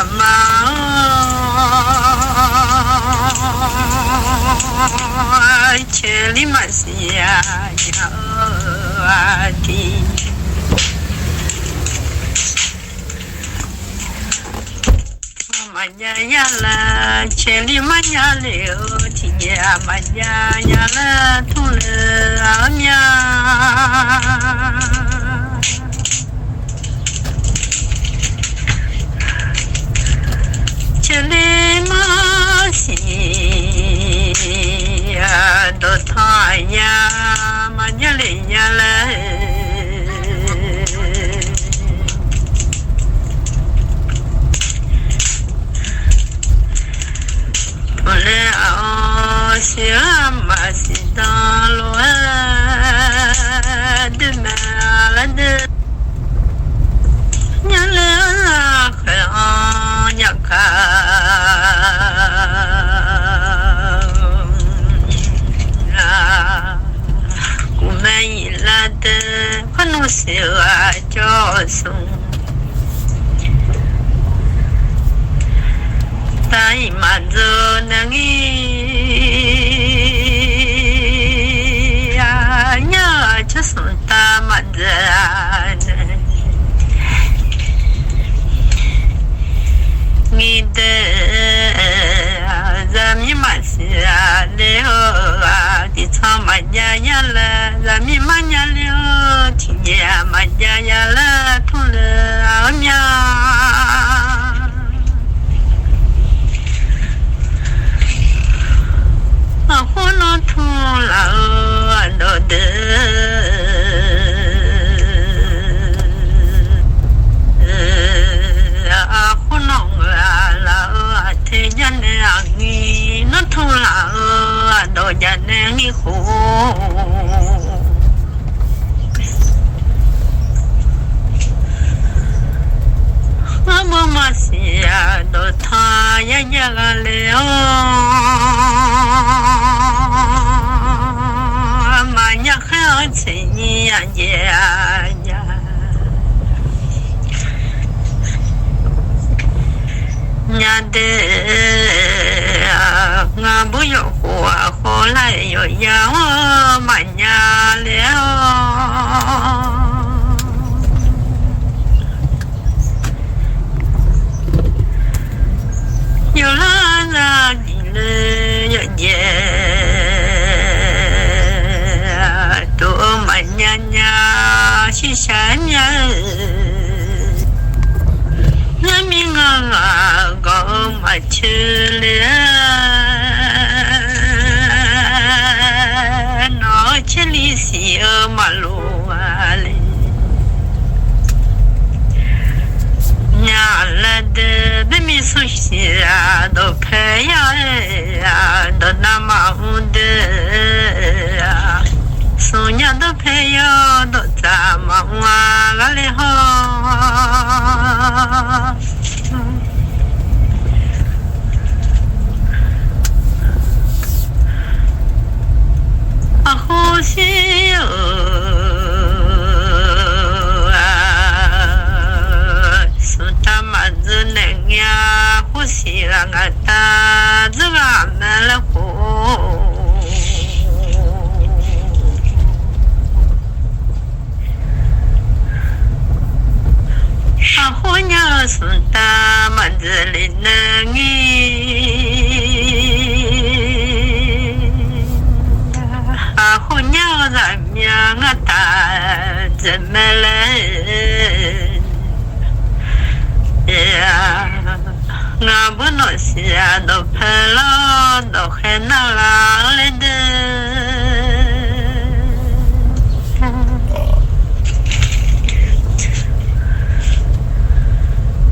嘛，千里马西呀呀的。嘛呀呀啦，千里马呀了，天呀嘛呀呀啦，土了啊呀。千里马西呀，都他呀嘛呀嘞呀嘞。我嘞哦，西嘛西当路的嘛啦的，伢嘞啊嘿啊伢卡，古曼伊拉的，可能是啊叫松。tại mà giờ nàng nhớ cho sống ta mà giờ nghĩ đến giờ mi mà xia leo thì sao mà ya là giờ mi mà ya leo thì ya mà ya là thôi là nha. Aku no thula do de aku no la te jane angi no thula do jane ngi khu mama sia do tha ya ya leo mà nhắc hết chỉ nhia nhia nhà de ngà bu yo hoa hoa lại yo ya mà nhà leo yo la ra đi le yo ye tôi mà nhà si sáng nhà nhà mình có mà chơi nó chơi lý xì ở mà lúa nhà là để bên mình sống xìa đồ phải ya đồ nam áo để sonya do peyo do zama wa gale ho aho si suta mazunenya husi rangata zuga melaku ahonya sunta manzelinangi ahonya zamya ngata zemele ya ngabuno sia do pelo do henala lede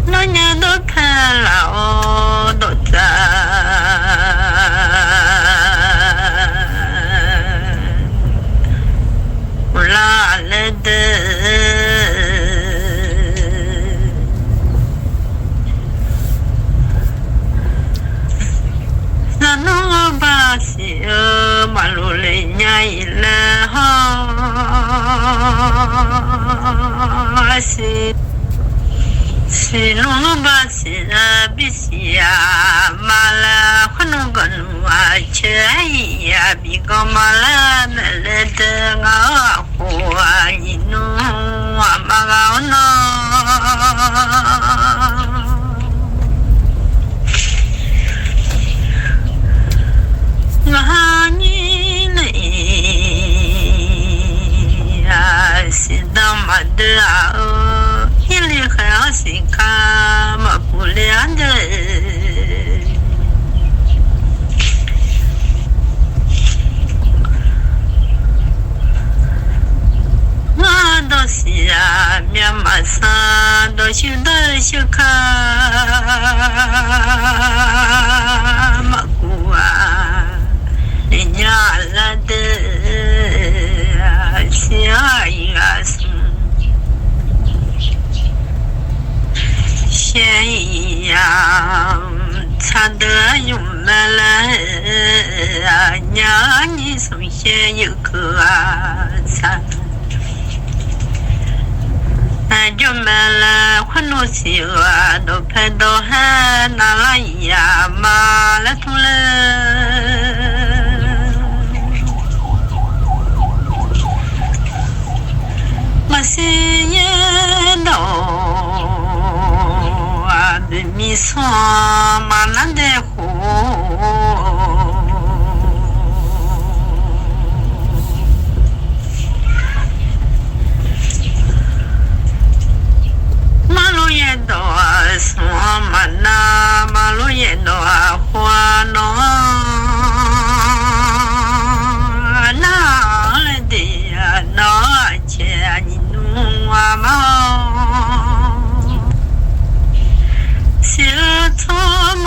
nó nhớ đốt tha lão đốt ra la lên đê là nó ba xì mà lù lì nhai là ho xì 西龙巴西比西呀，马拉欢弄个弄啊，切呀比个马拉那来的啊，花一弄啊马个弄。我你嘞呀，是当嘛的啊，一里还要是看嘛不良的，我都是啊，面马上都修看嘛古啊。人家来的下一个是咸阳唱的用来了，娘你首先有个唱，俺就买了很多西瓜，都拍到还拿了呀妈来吐了。我是也到啊，对米说嘛难得活，马路也到啊，说嘛那马路也到啊，花农哪来的呀？哪钱你？我嘛，小草木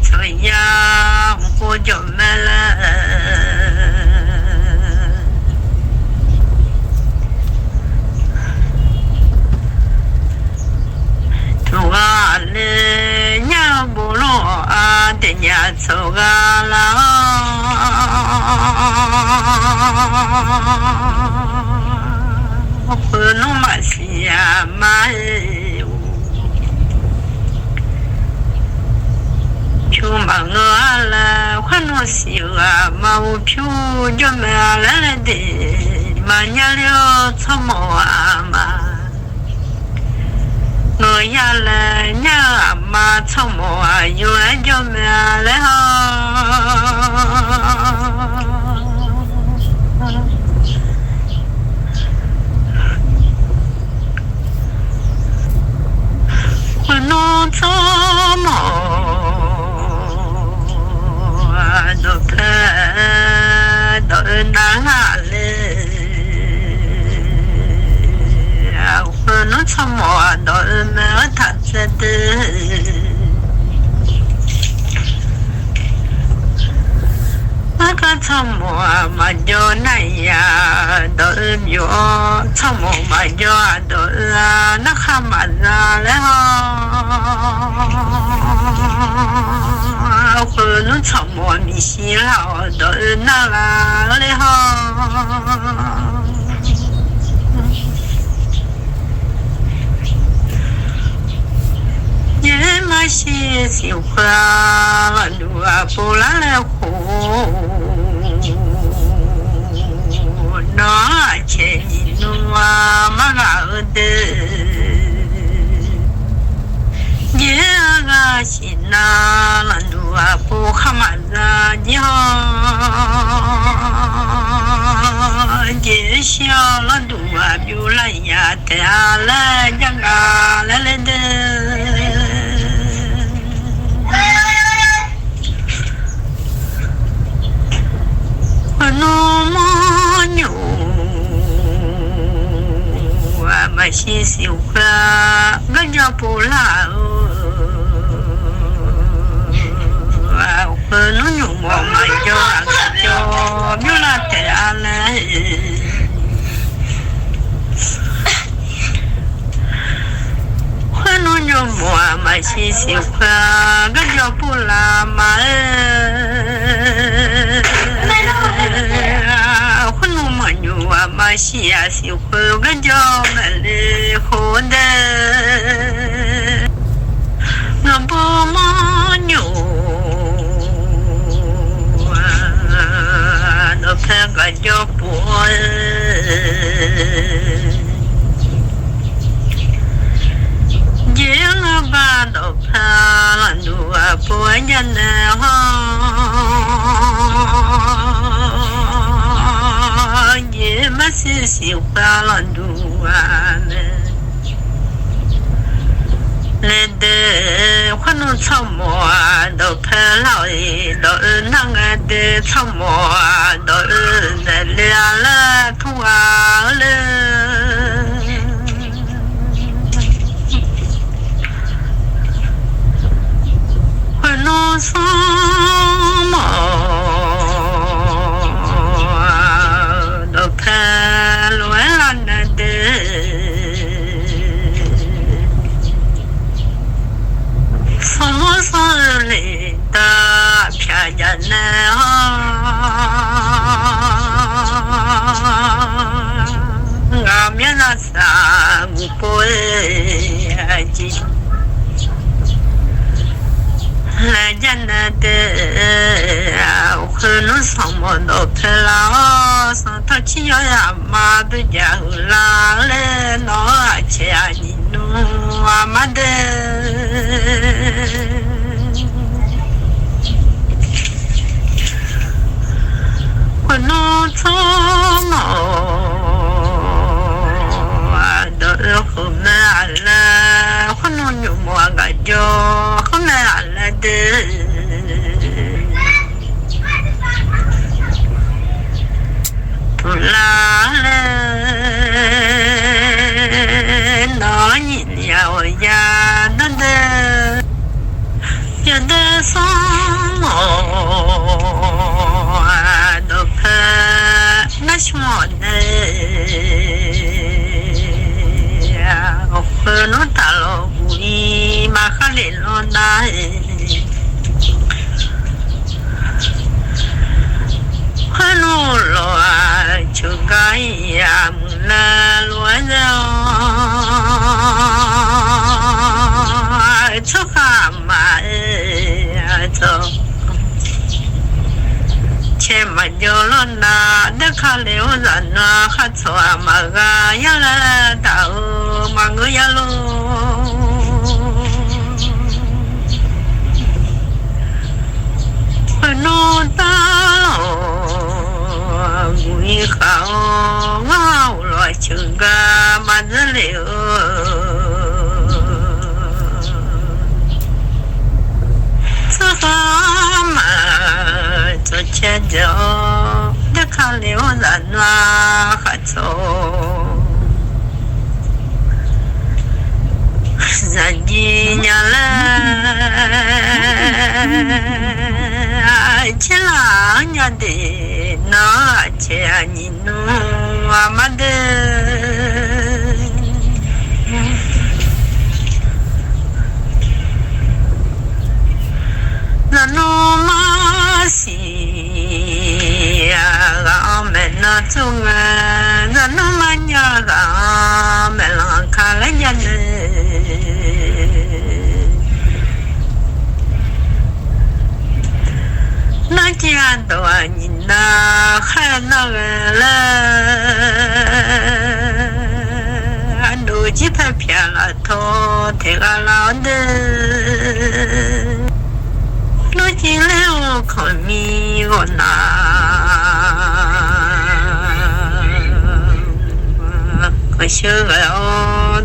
这样我就没了。土啊嘞，娘不落啊，的娘走啊啦。不弄嘛西呀嘛哎，就嘛我了，还弄西啊嘛我票就没来的，嘛娘了草木啊嘛，我呀了娘嘛草木啊，有人就没来哈。我弄草木啊，都拍都拿了，我弄草木啊，都没他这的。那个草木啊，嘛就那样，都有草木嘛就都啊，那蛤蟆啊了哈，和那草木米西了都那啦了哈。也嘛些喜欢了路啊，不拉来火。那前一路啊，嘛个的，也个是那了路啊，不哈嘛子的哈，也小了路啊，有了呀，得了呀个来的。我弄么牛啊，嘛些喜欢我叫不啦啊，我弄牛么嘛叫啊叫牛啦得啊嘞。我弄牛么嘛些喜欢我叫不啦嘛混弄嘛牛啊嘛嘛西呀西回个叫么哩好的，我不嘛牛啊，那拍个叫波。Jangan badok palan dua punya nah, je masih si palan dua lede khanu semua do pelai do nang ade semua do lala tua le no sama do pelwelan de sama sale da pya na ngamya na sa upoe aji la jana de khunu samo do phela sa ta chi ya ma de ja la le no a che a ni no ma de khunu samo do khuna ala khunu nyu mo ga jo khuna ala de la le no ni ya o ya de ya de so mo do pa na shmo de no talo bui ma khale lo na khano lo a chugai ya mula lo na choka ma cho che ma yo lo na de khale o za na kha cho ma ga ya la da ma ngo ya lo no ta lo gui khao ngao lo chung ga ma de le sa ha ma cho che jo de khale o za na kha cho Zanjinya la chelanya de na chani no amade na no masi ga mena tunga na no manya ga melang kalanya na kia do ni na kha na la ando ji pa pya la tho te ga la de no ji le o ko mi go na ko shu ga o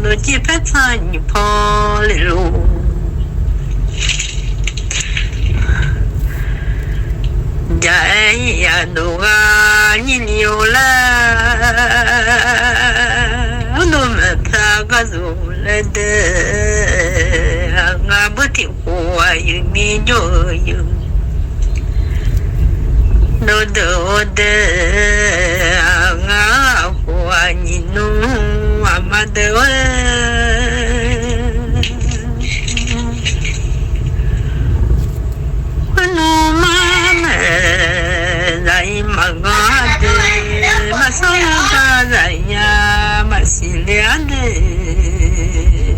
no ji pa cha ni po le lu Jai ya doga ni yo la no me ta ga zu le de nga bu ti ho yu mi yo yu no do de nga ho ni no ama de no ma Zai magade masaya ga 连的。